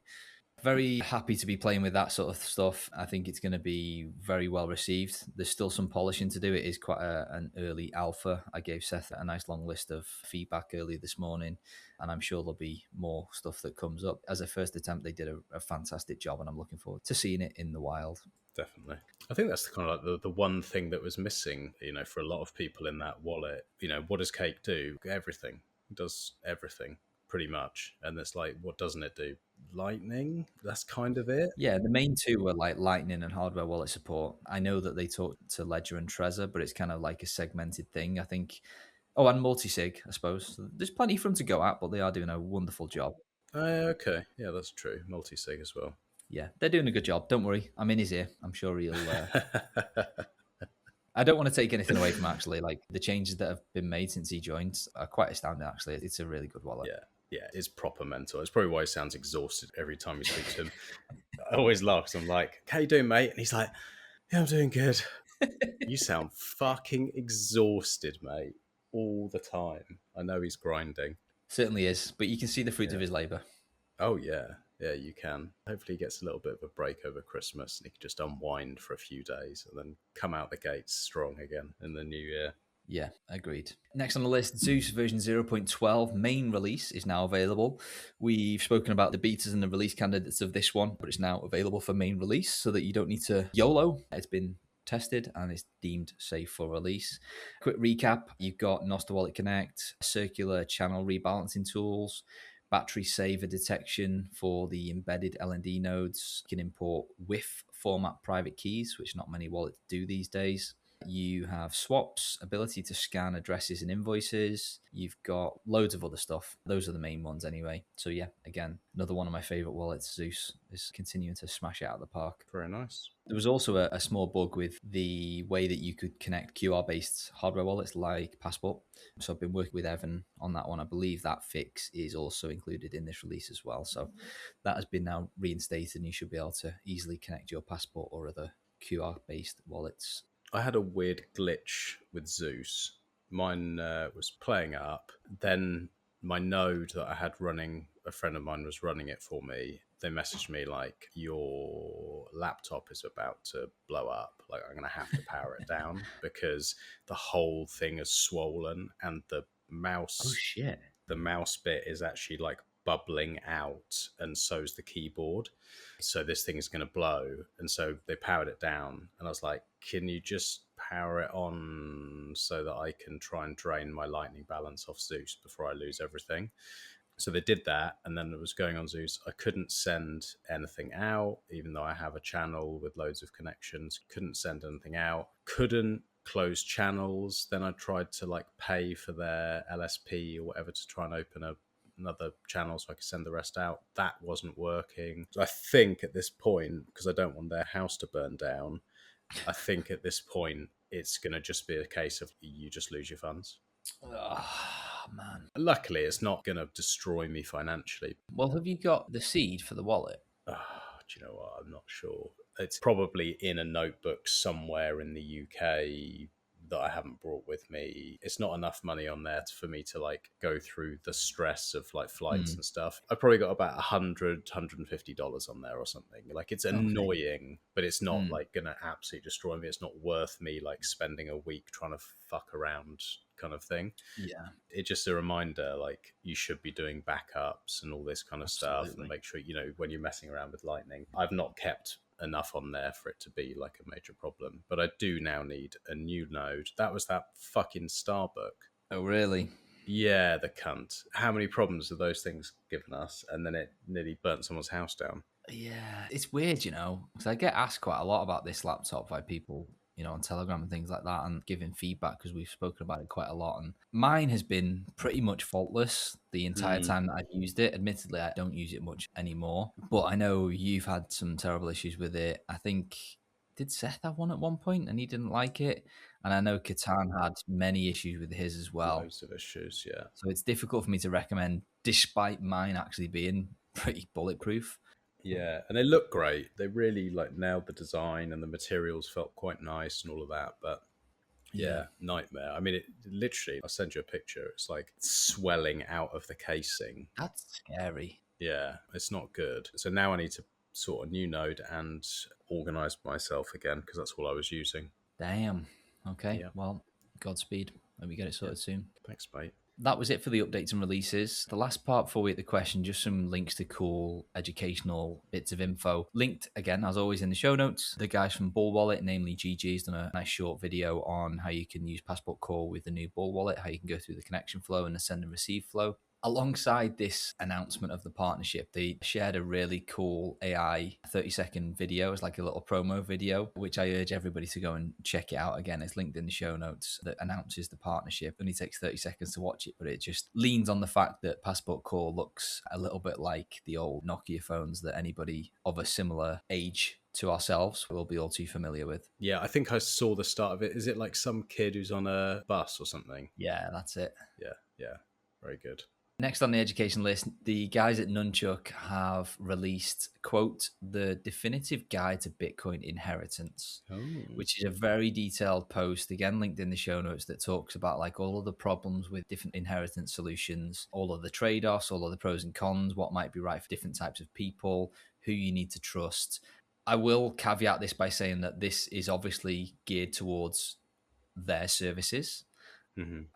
Very happy to be playing with that sort of stuff. I think it's going to be very well received. There's still some polishing to do. It is quite an early alpha. I gave Seth a nice long list of feedback earlier this morning, and I'm sure there'll be more stuff that comes up. As a first attempt, they did a fantastic job, and I'm looking forward to seeing it in the wild. Definitely. I think that's kind of like the one thing that was missing, you know, for a lot of people in that wallet. You know, what does Cake do? Everything. It does everything, pretty much. And it's like, what doesn't it do? Lightning? That's kind of it. Yeah, the main two were like Lightning and hardware wallet support. I know that they talked to Ledger and Trezor, but it's kind of like a segmented thing, I think. Oh, and multi-sig, I suppose. So there's plenty for them to go at, but they are doing a wonderful job. Okay. Yeah, that's true. Multi-sig as well. Yeah, they're doing a good job. Don't worry. I'm in his ear. I'm sure he'll... I don't want to take anything away from actually. Like the changes that have been made since he joined are quite astounding, actually. It's a really good wallet. Yeah, it's proper mental. It's probably why he sounds exhausted every time we speak to him. I always laugh because I'm like, how you doing, mate? And he's like, yeah, I'm doing good. You sound fucking exhausted, mate, all the time. I know he's grinding. Certainly is, but you can see the fruits of his labour. Oh, yeah. Yeah, you can. Hopefully he gets a little bit of a break over Christmas and he can just unwind for a few days and then come out the gates strong again in the new year. Yeah, agreed. Next on the list, ZEUS version 0.12 main release is now available. We've spoken about the betas and the release candidates of this one, but it's now available for main release so that you don't need to YOLO. It's been tested and it's deemed safe for release. Quick recap, you've got Nostr Wallet Connect, circular channel rebalancing tools, battery saver detection for the embedded LND nodes. You can import WIF format private keys, which not many wallets do these days. You have swaps, ability to scan addresses and invoices. You've got loads of other stuff. Those are the main ones anyway. So yeah, again, another one of my favorite wallets, ZEUS, is continuing to smash it out of the park. Very nice. There was also a small bug with the way that you could connect QR-based hardware wallets like Passport. So I've been working with Evan on that one. I believe that fix is also included in this release as well. So that has been now reinstated and you should be able to easily connect your Passport or other QR-based wallets. I had a weird glitch with ZEUS. Mine was playing up. Then my node that I had running, a friend of mine was running it for me. They messaged me like, your laptop is about to blow up. Like, I'm going to have to power it down because the whole thing is swollen and the mouse, shit. the mouse bit is actually like bubbling out, and so's the keyboard. So this thing is going to blow. And so they powered it down, and I was like, can you just power it on so that I can try and drain my lightning balance off ZEUS before I lose everything? So they did that, and then it was going on ZEUS. I couldn't send anything out, even though I have a channel with loads of connections. Couldn't send anything out. Couldn't close channels. Then I tried to like pay for their LSP or whatever to try and open another channel so I could send the rest out. That wasn't working. So I think at this point, because I don't want their house to burn down, I think at this point it's going to just be a case of you just lose your funds. Oh, man. Luckily, it's not going to destroy me financially. Well, have you got the seed for the wallet? Do you know what? I'm not sure. It's probably in a notebook somewhere in the UK that I haven't brought with me. It's not enough money on there for me to like go through the stress of like flights and stuff. I probably got about $150 on there or something. Like, it's annoying, but it's not like gonna absolutely destroy me. It's not worth me like spending a week trying to fuck around kind of thing. Yeah. It's just a reminder, like, you should be doing backups and all this kind of stuff, and make sure, you know, when you're messing around with Lightning. I've not kept enough on there for it to be like a major problem, but I do now need a new node. That was that fucking Starbuck. Oh, really? Yeah, the cunt. How many problems have those things given us? And then it nearly burnt someone's house down. Yeah, it's weird, you know, because I get asked quite a lot about this laptop by people, you know, on Telegram and things like that, and giving feedback because we've spoken about it quite a lot. And mine has been pretty much faultless the entire time that I've used it. Admittedly, I don't use it much anymore, but I know you've had some terrible issues with it. I think, did Seth have one at one point and he didn't like it? And I know Catan had many issues with his as well. Loads of issues, yeah. So it's difficult for me to recommend, despite mine actually being pretty bulletproof. Yeah, and they look great. They really like nailed the design, and the materials felt quite nice and all of that. But yeah, nightmare. I mean, it literally, I'll send you a picture. It's like swelling out of the casing. That's scary. Yeah, it's not good. So now I need to sort a new node and organize myself again, because that's all I was using. Damn. Okay. Yeah. Well, Godspeed. Let me get it sorted soon. Thanks, mate. That was it for the updates and releases. The last part before we hit the question, just some links to cool educational bits of info. Linked, again, as always, in the show notes. The guys from Bull Wallet, namely GG, has done a nice short video on how you can use Passport Core with the new Bull Wallet, how you can go through the connection flow and the send and receive flow. Alongside this announcement of the partnership, they shared a really cool AI 30-second video. It's like a little promo video, which I urge everybody to go and check it out. Again, it's linked in the show notes, that announces the partnership. It only takes 30 seconds to watch it, but it just leans on the fact that Passport Core looks a little bit like the old Nokia phones that anybody of a similar age to ourselves will be all too familiar with. Yeah, I think I saw the start of it. Is it like some kid who's on a bus or something? Yeah, that's it. Yeah. Very good. Next on the education list, the guys at Nunchuk have released, quote, the definitive guide to Bitcoin inheritance, which is a very detailed post, again, linked in the show notes, that talks about like all of the problems with different inheritance solutions, all of the trade-offs, all of the pros and cons, what might be right for different types of people, who you need to trust. I will caveat this by saying that this is obviously geared towards their services.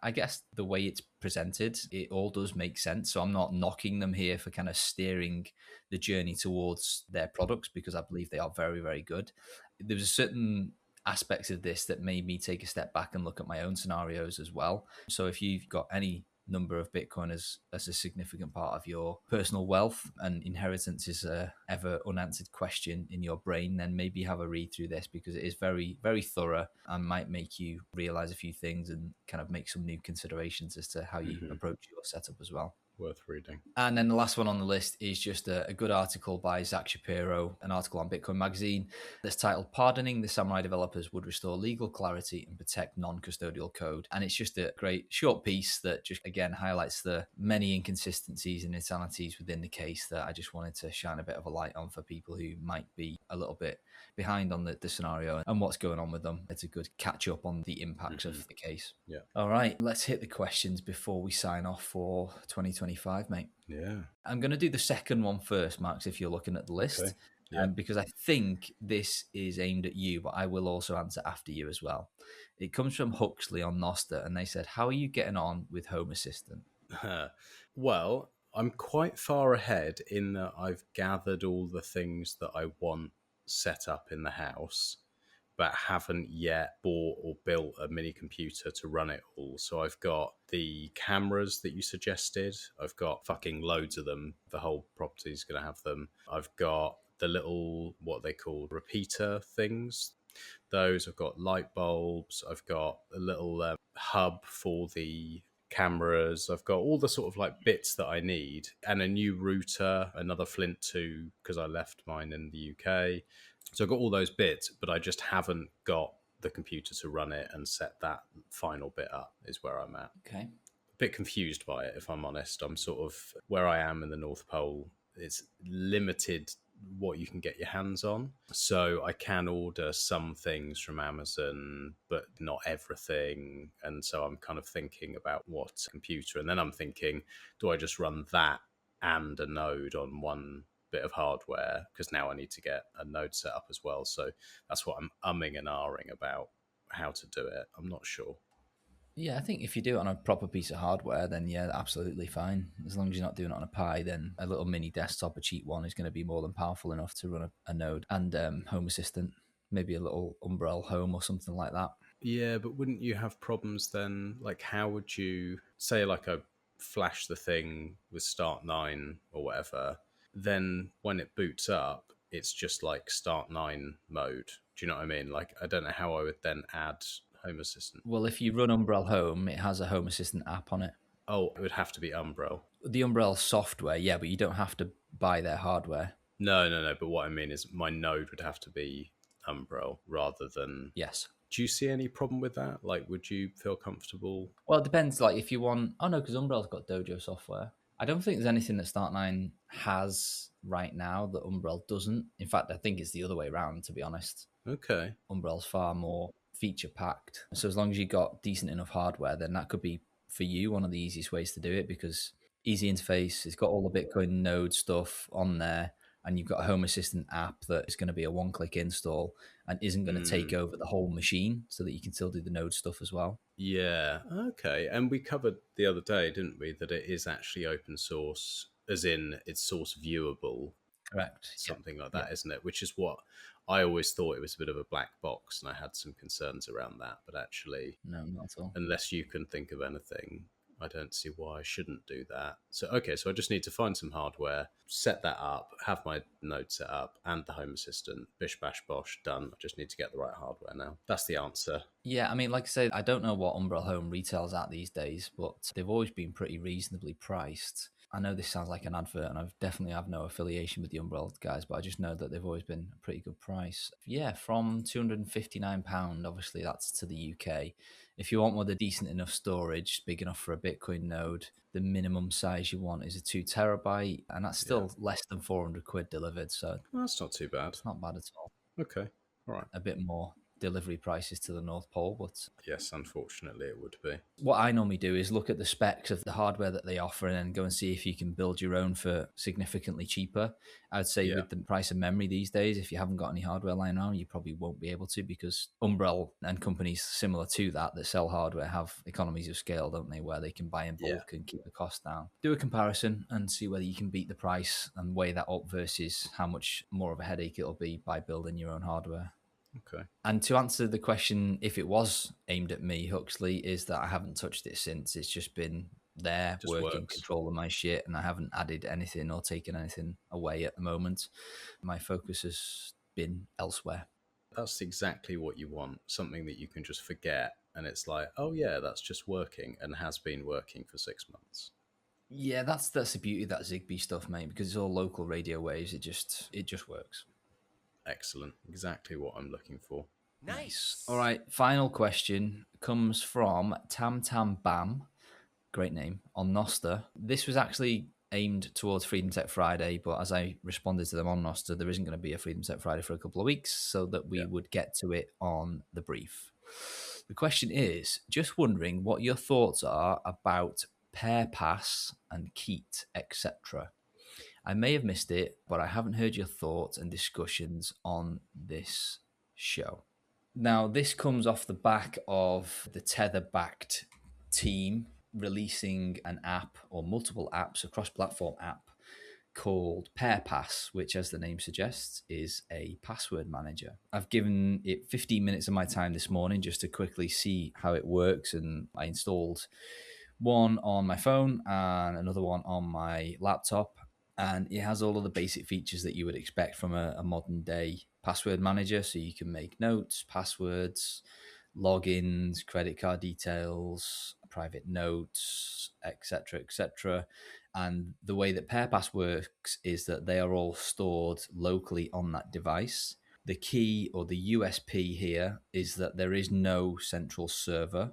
I guess the way it's presented, it all does make sense. So I'm not knocking them here for kind of steering the journey towards their products, because I believe they are very, very good. There was a certain aspects of this that made me take a step back and look at my own scenarios as well. So if you've got any number of Bitcoin as a significant part of your personal wealth, and inheritance is a ever unanswered question in your brain, then maybe have a read through this, because it is very, very thorough and might make you realize a few things and kind of make some new considerations as to how you approach your setup as well. worth reading. And then the last one on the list is just a good article by Zack Shapiro, an article on Bitcoin Magazine that's titled "Pardoning the Samurai Developers Would Restore Legal Clarity and Protect Non-Custodial Code." And it's just a great short piece that just, again, highlights the many inconsistencies and insanities within the case that I just wanted to shine a bit of a light on for people who might be a little bit behind on the scenario and what's going on with them. It's a good catch up on the impacts of the case. Yeah. All right, let's hit the questions before we sign off for 2025, mate. Yeah. I'm going to do the second one first, Max, if you're looking at the list, Okay. Yeah. because I think this is aimed at you, but I will also answer after you as well. It comes from Huxley on Noster, and they said, how are you getting on with Home Assistant? Well, I'm quite far ahead in that I've gathered all the things that I want set up in the house, but haven't yet bought or built a mini computer to run it all. So I've got the cameras that you suggested. I've got fucking loads of them. The whole property is going to have them. I've got the little, what they call repeater things. Those, I've got light bulbs. I've got a little hub for the cameras. I've got all the sort of like bits that I need, and a new router, another Flint 2 because I left mine in the UK. So I've got all those bits, but I just haven't got the computer to run it and set that final bit up is where I'm at. Okay. A bit confused by it, if I'm honest. I'm sort of where I am in the North Pole. It's limited what you can get your hands on. So I can order some things from Amazon, but not everything. And so I'm kind of thinking about what computer. And then I'm thinking, do I just run that and a node on one bit of hardware? Because now I need to get a node set up as well. So that's what I'm umming and ahhing about how to do it. I'm not sure. Yeah, I think if you do it on a proper piece of hardware, then yeah, absolutely fine. As long as you're not doing it on a Pi, then a little mini desktop, a cheap one, is going to be more than powerful enough to run a node and Home Assistant, maybe a little Umbrella Home or something like that. Yeah, but wouldn't you have problems then? Like, how would you say, like, I flash the thing with Start 9 or whatever, then when it boots up, it's just like Start 9 mode. Do you know what I mean? Like, I don't know how I would then add Home Assistant. Well, if you run Umbrella Home, it has a Home Assistant app on it. Oh, it would have to be Umbrella. The Umbrella software, yeah, but you don't have to buy their hardware. No. But what I mean is my node would have to be Umbrella rather than... Yes. Do you see any problem with that? Like, would you feel comfortable? Well, it depends. Like, if you want... Oh, no, because Umbrella's got Dojo software. I don't think there's anything that Start9 has right now that Umbrella doesn't. In fact, I think it's the other way around, to be honest. Okay. Umbrella's far more feature-packed. So as long as you got decent enough hardware, then that could be, for you, one of the easiest ways to do it, because easy interface, it's got all the Bitcoin node stuff on there, and you've got a Home Assistant app that is going to be a one-click install and isn't going to take over the whole machine, so that you can still do the node stuff as well. Yeah, okay. And we covered the other day, didn't we, that it is actually open source, as in it's source viewable. Correct. Something like that, isn't it? Which is what I always thought it was a bit of a black box, and I had some concerns around that. But actually, no, not at all. Unless you can think of anything, I don't see why I shouldn't do that. So, okay, so I just need to find some hardware, set that up, have my node set up, and the Home Assistant. Bish, bash, bosh, done. I just need to get the right hardware now. That's the answer. Yeah, I mean, like I said, I don't know what Umbrella Home retails at these days, but they've always been pretty reasonably priced. I know this sounds like an advert, and I definitely have no affiliation with the Umbrella guys, but I just know that they've always been a pretty good price. Yeah, from £259, obviously that's to the UK. If you want with a decent enough storage, big enough for a Bitcoin node, the minimum size you want is a 2 terabyte, and that's still less than 400 quid delivered. So well, that's not too bad. It's not bad at all. Okay, all right. A bit more delivery prices to the North Pole, but yes, unfortunately it would be. What I normally do is look at the specs of the hardware that they offer and then go and see if you can build your own for significantly cheaper. I'd say with the price of memory these days, if you haven't got any hardware lying around, you probably won't be able to, because Umbrella and companies similar to that sell hardware have economies of scale, don't they, where they can buy in bulk and keep the cost down. Do a comparison and see whether you can beat the price and weigh that up versus how much more of a headache it'll be by building your own hardware. Okay. And to answer the question, if it was aimed at me, Huxley, is that I haven't touched it since. It's just been there, just working, controlling my shit, and I haven't added anything or taken anything away at the moment. My focus has been elsewhere. That's exactly what you want, something that you can just forget, and it's like, oh yeah, that's just working and has been working for 6 months. Yeah, that's the beauty of that Zigbee stuff, mate, because it's all local radio waves. It just works. Excellent. Exactly what I'm looking for. Nice. All right, final question comes from Tam Tam Bam. Great name, on Noster. This was actually aimed towards Freedom Tech Friday, but as I responded to them on Noster, there isn't going to be a Freedom Tech Friday for a couple of weeks, so that we would get to it on the brief. The question is, just wondering what your thoughts are about Pair Pass and Keat, etc. I may have missed it, but I haven't heard your thoughts and discussions on this show. Now, this comes off the back of the Tether-backed team releasing an app or multiple apps, a cross-platform app called Pair Pass, which, as the name suggests, is a password manager. I've given it 15 minutes of my time this morning just to quickly see how it works, and I installed one on my phone and another one on my laptop, and it has all of the basic features that you would expect from a modern day password manager. So you can make notes, passwords, logins, credit card details, private notes, etc., etc. And the way that PairPass works is that they are all stored locally on that device. The key or the USP here is that there is no central server,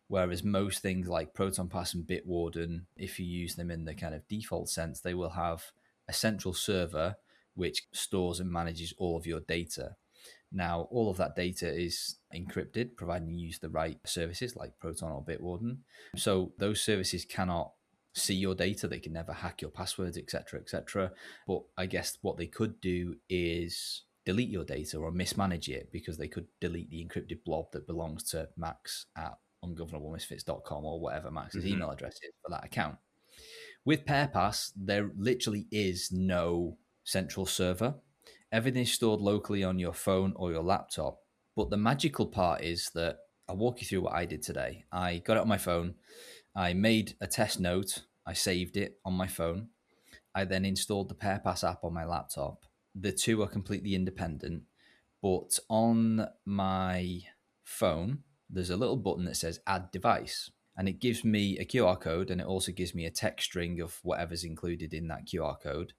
whereas most things like ProtonPass and Bitwarden, if you use them in the kind of default sense, they will have a central server which stores and manages all of your data. Now, all of that data is encrypted, providing you use the right services like Proton or Bitwarden. So those services cannot see your data. They can never hack your passwords, etc., etc. But I guess what they could do is delete your data or mismanage it, because they could delete the encrypted blob that belongs to Max at ungovernablemisfits.com or whatever Max's email address is for that account. With PairPass, there literally is no central server. Everything is stored locally on your phone or your laptop. But the magical part is that I'll walk you through what I did today. I got it on my phone. I made a test note. I saved it on my phone. I then installed the PairPass app on my laptop. The two are completely independent. But on my phone, there's a little button that says Add Device. And it gives me a QR code, and it also gives me a text string of whatever's included in that QR code.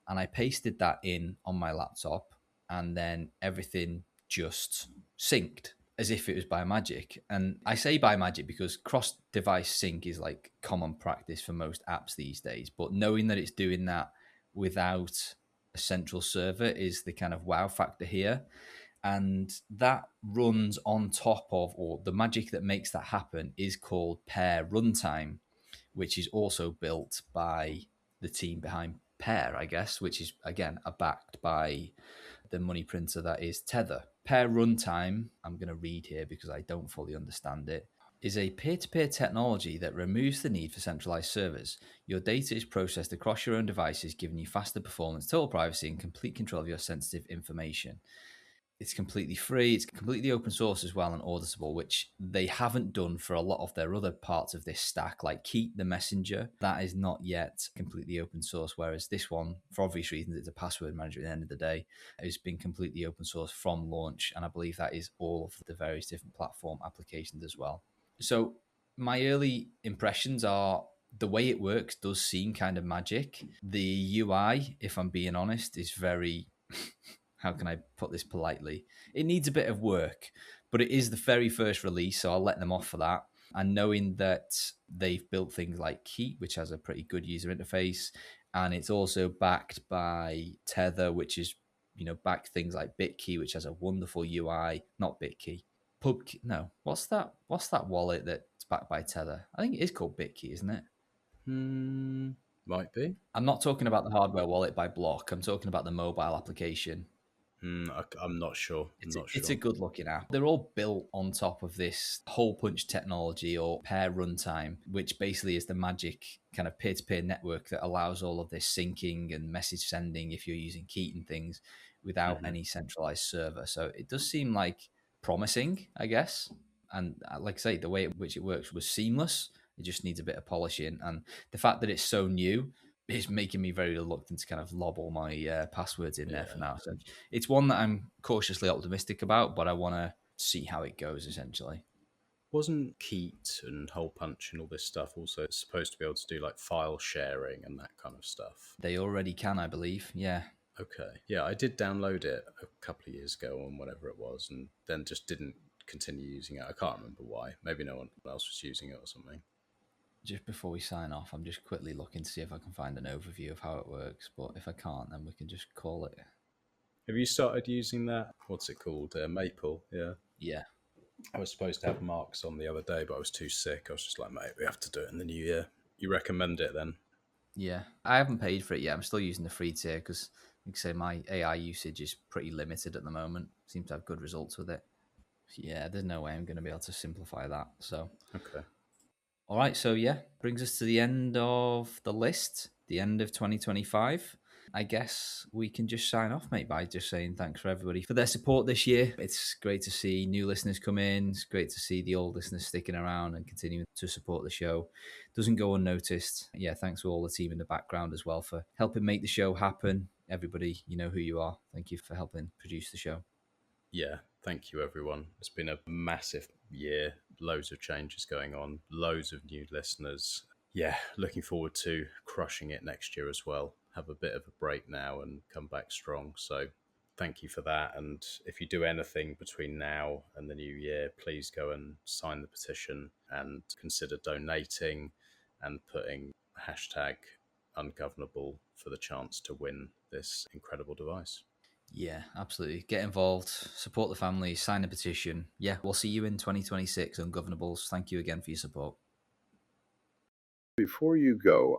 And I pasted that in on my laptop, and then everything just synced as if it was by magic. And I say by magic because cross-device sync is like common practice for most apps these days. But knowing that it's doing that without a central server is the kind of wow factor here. And that runs on top of, or the magic that makes that happen is called Pair Runtime, which is also built by the team behind Pair, I guess, which is, again, backed by the money printer that is Tether. Pair Runtime, I'm going to read here because I don't fully understand it, is a peer-to-peer technology that removes the need for centralized servers. Your data is processed across your own devices, giving you faster performance, total privacy, and complete control of your sensitive information. It's completely free. It's completely open source as well and auditable, which they haven't done for a lot of their other parts of this stack, like Keat the Messenger. That is not yet completely open source, whereas this one, for obvious reasons, it's a password manager at the end of the day, has been completely open source from launch. And I believe that is all of the various different platform applications as well. So my early impressions are the way it works does seem kind of magic. The UI, if I'm being honest, is very... how can I put this politely? It needs a bit of work, but it is the very first release, so I'll let them off for that. And knowing that they've built things like Keat, which has a pretty good user interface, and it's also backed by Tether, which is, backed things like BitKey, which has a wonderful UI. Not BitKey, PubKey. No, what's that wallet that's backed by Tether? I think it is called BitKey, isn't it? Might be. I'm not talking about the hardware wallet by Block. I'm talking about the mobile application. I'm not sure. It's a good looking app. They're all built on top of this hole punch technology or Pair Runtime, which basically is the magic kind of peer-to-peer network that allows all of this syncing and message sending if you're using Keat and things without any centralized server. So it does seem like promising, I guess. And like I say, the way in which it works was seamless. It just needs a bit of polishing. And the fact that it's so new is making me very reluctant to kind of lob all my passwords in there for now. So it's one that I'm cautiously optimistic about, but I want to see how it goes, essentially. Wasn't Keat and Hole Punch and all this stuff also supposed to be able to do like file sharing and that kind of stuff? They already can, I believe. Yeah. Okay. Yeah, I did download it a couple of years ago on whatever it was, and then just didn't continue using it. I can't remember why. Maybe no one else was using it or something. Just before we sign off, I'm just quickly looking to see if I can find an overview of how it works. But if I can't, then we can just call it. Have you started using that? What's it called? Maple, yeah. Yeah. I was supposed to have marks on the other day, but I was too sick. I was just like, mate, we have to do it in the new year. You recommend it then? Yeah. I haven't paid for it yet. I'm still using the free tier because, like I say, my AI usage is pretty limited at the moment. Seem to have good results with it. Yeah, there's no way I'm going to be able to simplify that. So, Okay. all right. So, yeah, brings us to the end of the list, the end of 2025. I guess we can just sign off, mate, by just saying thanks for everybody for their support this year. It's great to see new listeners come in. It's great to see the old listeners sticking around and continuing to support the show. Doesn't go unnoticed. Yeah, thanks to all the team in the background as well for helping make the show happen. Everybody, you know who you are. Thank you for helping produce the show. Yeah, thank you, everyone. It's been a massive year. Loads of changes going on, loads of new listeners. Yeah, looking forward to crushing it next year as well. Have a bit of a break now and come back strong. So thank you for that. And if you do anything between now and the new year, please go and sign the petition and consider donating and putting hashtag ungovernable for the chance to win this incredible device. Yeah, absolutely. Get involved, support the family, sign a petition. Yeah, we'll see you in 2026 on Governables. Thank you again for your support. Before you go,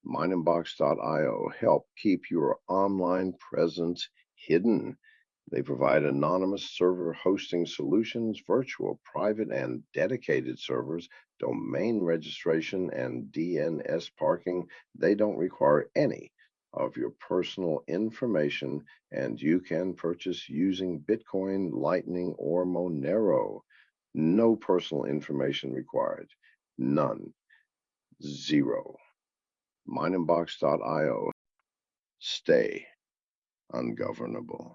MYNYMBOX.io help keep your online presence hidden. They provide anonymous server hosting solutions, virtual, private, and dedicated servers, domain registration, and DNS parking. They don't require any of your personal information, and you can purchase using Bitcoin, Lightning, or Monero. No personal information required. None. Zero. MYNYMBOX.io. Stay ungovernable.